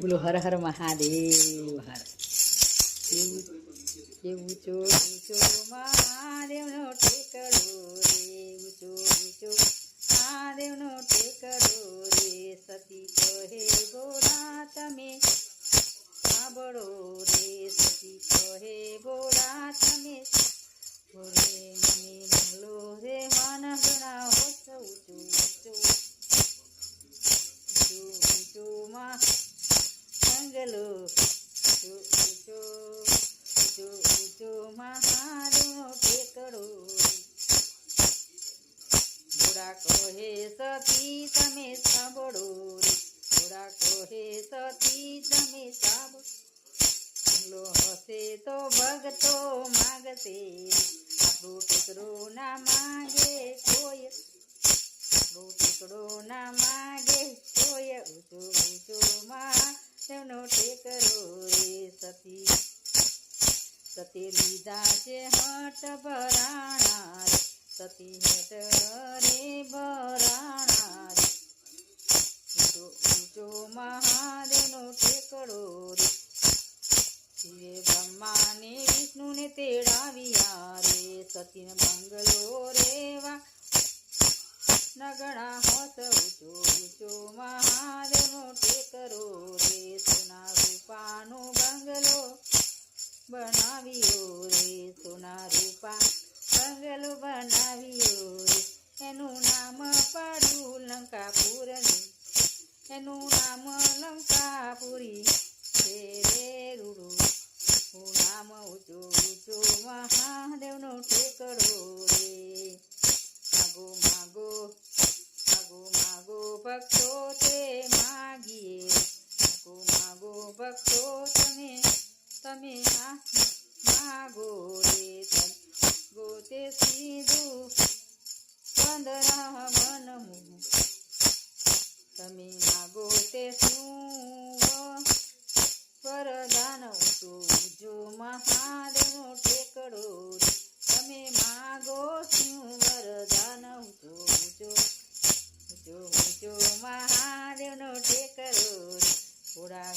બોલો હર હર મહાદેવ હર. ઊંચો ઊંચો મહાદેવનો ટેકરો રે, ઊંચો ઊંચો મહાદેવનો ટેકરો રે. સતી કહે ગોરા તમે સાંભળો રે, સતી કહે ગોરા તમે રે. મને મંગલો રે મન ગણાવો ઊંચો ઊંચો ઊંચો મંગલો ઊંચો ઊંચો મહાદેવનો ટેકરો. ઘોડા કહે સતી તમે સાંભળો રે, ઘોડા કહે સતી તમે સાંભળો. મંગલો હશે તો ભગતો માગશે, આપણો ટેકરો ના માગે કોઈ, આપણો ટેકરો ના માગે કોઈ. ઊંચો ઊંચો મહાદેવનો ટેકરો રે. સતી લીધા છે હટ ભરાણા રે, સતી હટ રે ભરાણા રે. ઊંચો ઊંચો મહાદેવનો ટેકરો રે. શિવે બ્રહ્માને વિષ્ણુને તેડાવ્યા રે, સતીને મંગલો રેવા નગણા હોત. ઊંચો ઊંચો મહાદેવનો ટેકરો રે. સોના રૂપાનો બંગલો બનાવ્યો રે, સોના રૂપા બંગલો બનાવ્યો રે. એનું નામ પાડ્યું લંકાપુર રે, એનું નામ લંકાપુરી છે રે રૂડું નામ. ઊંચો ઊંચો મહાદેવનો ટેકરો રે. માગો માગો માગો માગો ભક્તો તે માગીએ, માગો માગો ભક્તો તમે તમે માગો રે. ગોતે સીધું પંદરમન તમે માગો તે શું વરદાન. ઊંચો ઊંચો મહાદેવનો ટેકરો રે. તમે માગો શું વરદાન. ઊંચો ઊંચો ઊંચો ઊંચો મહાદેવનો ટેકરો રે. થોડા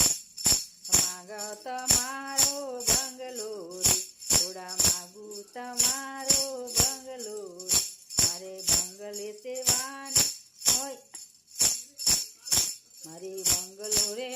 માગો તમારો બંગલો રે, થોડા માગું તમારો બંગલો રે. મારે બંગલે સેવાની હોય, મારી બંગલો રે